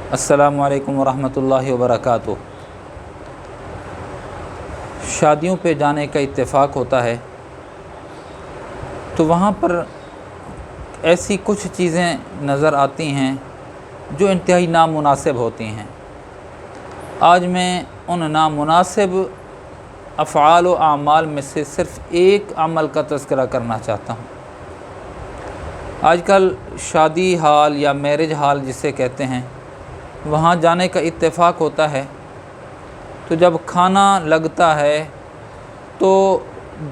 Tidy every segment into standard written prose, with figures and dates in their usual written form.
अस्सलामु अलैकुम वरहमतुल्लाहि वबरकातुहू। शादियों पे जाने का इत्तेफाक होता है तो वहाँ पर ऐसी कुछ चीज़ें नज़र आती हैं जो इंतहाई नामुनासिब होती हैं। आज मैं उन नामुनासिब अफ़आल व आमाल में से सिर्फ़ एक अमल का तज़किरा करना चाहता हूँ। आजकल शादी हाल या मैरिज हाल जिसे कहते हैं, वहाँ जाने का इत्तेफाक होता है तो जब खाना लगता है तो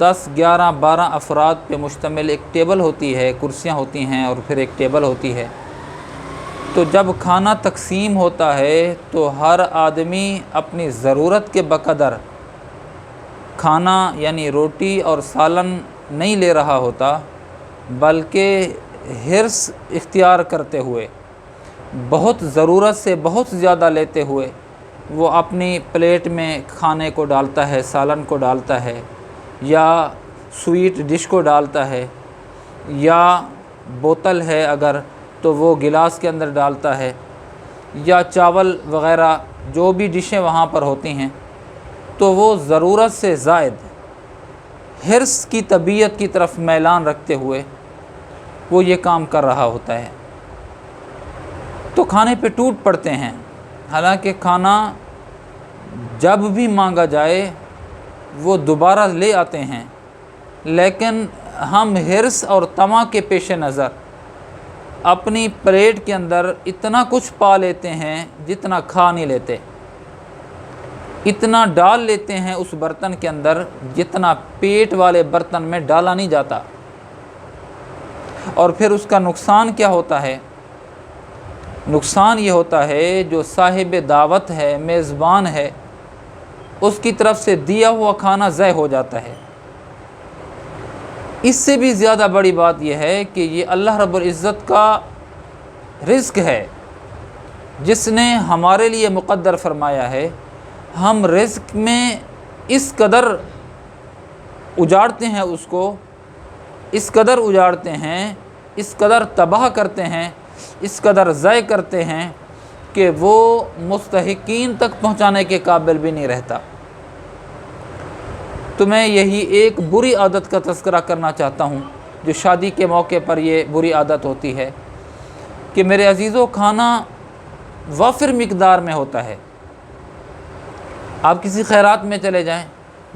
10, 11, 12 अफराद पे मुश्तमिल एक टेबल होती है, कुर्सियाँ होती हैं और फिर एक टेबल होती है। तो जब खाना तकसीम होता है तो हर आदमी अपनी ज़रूरत के बक़दर खाना यानी रोटी और सालन नहीं ले रहा होता, बल्कि हिर्स इख्तियार करते हुए, बहुत ज़रूरत से बहुत ज़्यादा लेते हुए वो अपनी प्लेट में खाने को डालता है, सालन को डालता है, या स्वीट डिश को डालता है, या बोतल है अगर तो वो गिलास के अंदर डालता है, या चावल वग़ैरह जो भी डिशें वहाँ पर होती हैं। तो वो ज़रूरत से ज़ायद हिर्स की तबीयत की तरफ मैलान रखते हुए वो ये काम कर रहा होता है। तो खाने पे टूट पड़ते हैं। हालांकि खाना जब भी मांगा जाए वो दोबारा ले आते हैं, लेकिन हम हिर्स और तमा के पेश नज़र अपनी प्लेट के अंदर इतना कुछ पा लेते हैं जितना खा नहीं लेते, इतना डाल लेते हैं उस बर्तन के अंदर जितना पेट वाले बर्तन में डाला नहीं जाता। और फिर उसका नुकसान क्या होता है? नुकसान ये होता है जो साहिब दावत है, मेज़बान है, उसकी तरफ से दिया हुआ खाना ज़ाय हो जाता है। इससे भी ज़्यादा बड़ी बात यह है कि ये अल्लाह रब्बुल इज़्ज़त का रिज़्क़ है जिसने हमारे लिए मुक़द्दर फरमाया है। हम रिज़्क़ में इस कदर उजाड़ते हैं, उसको इस कदर उजाड़ते हैं, इस कदर तबाह करते हैं, इस कदर ज़ाय करते हैं कि वो मुस्तहिकीन तक पहुँचाने के काबिल भी नहीं रहता। तो मैं यही एक बुरी आदत का तज़किरा करना चाहता हूँ जो शादी के मौके पर ये बुरी आदत होती है कि मेरे अज़ीज़ों, खाना वाफिर मिक़दार में होता है। आप किसी खैरात में चले जाएं,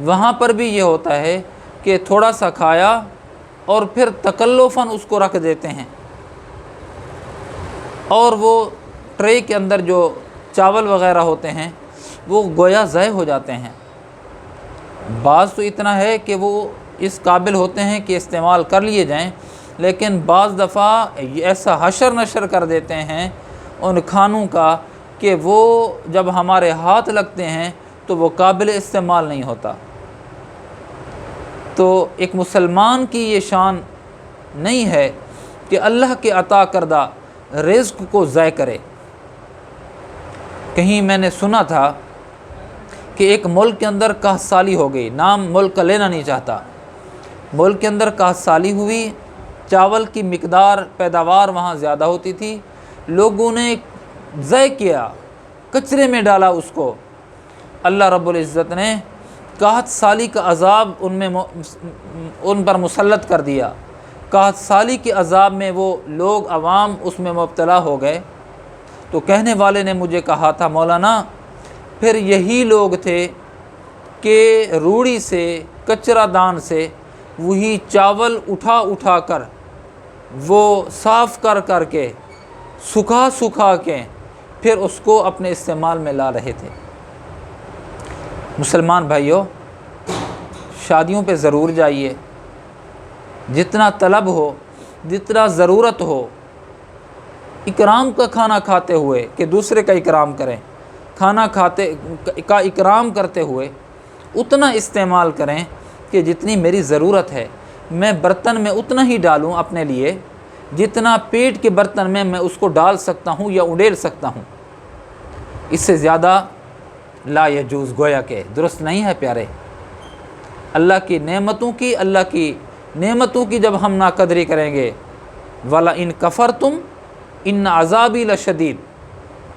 वहाँ पर भी ये होता है कि थोड़ा सा खाया और फिर तकल्लुफ़न उसको रख देते हैं और वो ट्रे के अंदर जो चावल वग़ैरह होते हैं वो गोया ज़ाय हो जाते हैं। बाज़ तो इतना है कि वो इस काबिल होते हैं कि इस्तेमाल कर लिए जाएं, लेकिन बाज़ दफ़ा ऐसा हशर नशर कर देते हैं उन खानों का कि वो जब हमारे हाथ लगते हैं तो वो काबिल इस्तेमाल नहीं होता। तो एक मुसलमान की ये शान नहीं है कि अल्लाह के अता करदा रिज़्क़ को ज़ाय करे। कहीं मैंने सुना था कि एक मुल्क के अंदर कहसाली हो गई, नाम मुल्क का लेना नहीं चाहता, मुल्क के अंदर कहसाली हुई, चावल की मिक़दार पैदावार वहाँ ज़्यादा होती थी, लोगों ने ज़ाय किया, कचरे में डाला उसको। अल्लाह रब्बुल इज़्ज़त ने कहत साली का अज़ाब उन पर मुसल्लत कर दिया। कहत साली के अज़ाब में वो लोग अवाम उसमें मुब्तला हो गए। तो कहने वाले ने मुझे कहा था, मौलाना फिर यही लोग थे कि रूड़ी से, कचरा दान से वही चावल उठा उठा कर, वो साफ़ कर कर के, सुखा सुखा के फिर उसको अपने इस्तेमाल में ला रहे थे। मुसलमान भाइयों, शादियों पे ज़रूर जाइए, जितना तलब हो, जितना ज़रूरत हो, इकराम का खाना खाते हुए कि दूसरे का इकराम करें, खाना खाते का इकराम करते हुए उतना इस्तेमाल करें कि जितनी मेरी ज़रूरत है मैं बर्तन में उतना ही डालूँ अपने लिए जितना पेट के बर्तन में मैं उसको डाल सकता हूँ या उड़ेल सकता हूँ। इससे ज़्यादा ला यजूज़, गोया के दुरुस्त नहीं है प्यारे। अल्लाह की नेमतों की जब हम नाकदरी करेंगे, वला इन कफ़रतुम इन अज़ाबी लशदीद,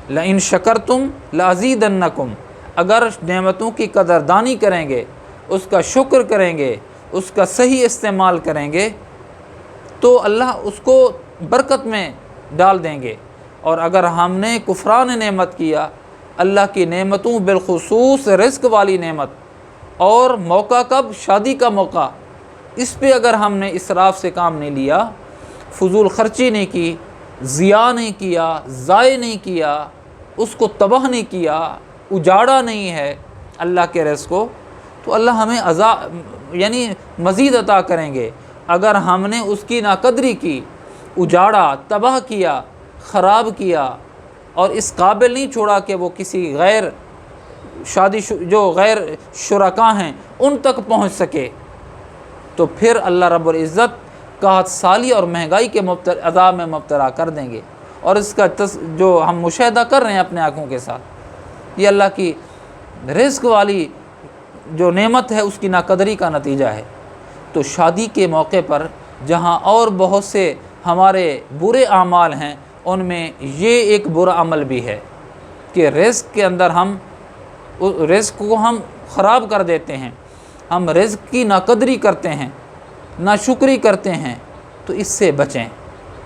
لئن شکرتم لازیدنکم، اگر نعمتوں کی قدردانی کریں گے، اس کا شکر کریں گے، اس کا صحیح استعمال کریں گے تو اللہ اس کو برکت میں ڈال دیں گے۔ اور اگر ہم نے کفران نعمت کیا، اللہ کی نعمتوں بالخصوص رزق والی نعمت، اور موقع کب؟ شادی کا موقع، اس پہ اگر ہم نے اسراف سے کام نہیں لیا، فضول خرچی نہیں کی، ضیاع نہیں کیا، ضائع نہیں کیا، اس کو تباہ نہیں کیا، اجاڑا نہیں ہے اللہ کے رزق کو، تو اللہ ہمیں یعنی مزید عطا کریں گے۔ اگر ہم نے اس کی ناقدری کی، اجاڑا، تباہ کیا، خراب کیا، اور اس قابل نہیں چھوڑا کہ وہ کسی غیر جو غیر شرکا ہیں ان تک پہنچ سکے، تو پھر اللہ رب العزت قحط سالی اور مہنگائی کے عذاب میں مبتلا کر دیں گے۔ اور اس کا جو ہم مشاہدہ کر رہے ہیں اپنے آنکھوں کے ساتھ، یہ اللہ کی رزق والی جو نعمت ہے اس کی ناقدری کا نتیجہ ہے۔ تو شادی کے موقع پر جہاں اور بہت سے ہمارے برے اعمال ہیں، ان میں یہ ایک برا عمل بھی ہے کہ رزق کے اندر رزق کو ہم خراب کر دیتے ہیں، ہم رزق کی ناقدری کرتے ہیں، ناشکری کرتے ہیں، تو اس سے بچیں۔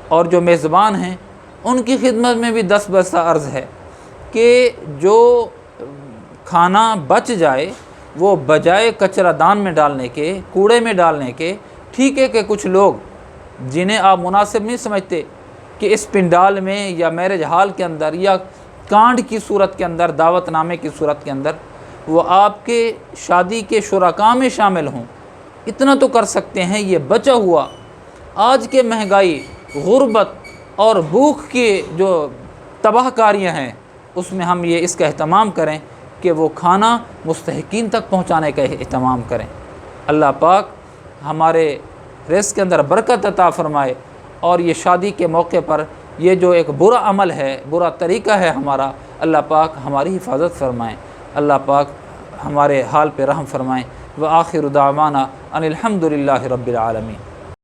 اور جو میزبان ہیں ان کی خدمت میں بھی 10 بسا عرض ہے کہ جو کھانا بچ جائے وہ بجائے کچرا دان میں ڈالنے کے، کوڑے میں ڈالنے کے، ٹھیک ہے کہ کچھ لوگ جنہیں آپ مناسب نہیں سمجھتے کہ اس پنڈال میں یا میرج ہال کے اندر یا کانڈ کی صورت کے اندر، دعوت نامے کی صورت کے اندر وہ آپ کے شادی کے شرکاء میں شامل ہوں، اتنا تو کر سکتے ہیں۔ یہ بچا ہوا آج کے مہنگائی، غربت اور بھوک کی جو تباہ کاریاں ہیں، اس میں ہم اس کا اہتمام کریں کہ وہ کھانا مستحقین تک پہنچانے کا اہتمام کریں۔ اللہ پاک ہمارے رزق کے اندر برکت عطا فرمائے، اور یہ شادی کے موقع پر یہ جو ایک برا عمل ہے، برا طریقہ ہے ہمارا، اللہ پاک ہماری حفاظت فرمائیں، اللہ پاک ہمارے حال پہ رحم فرمائیں۔ وآخر دعوانا ان الحمد للہ رب العالمین۔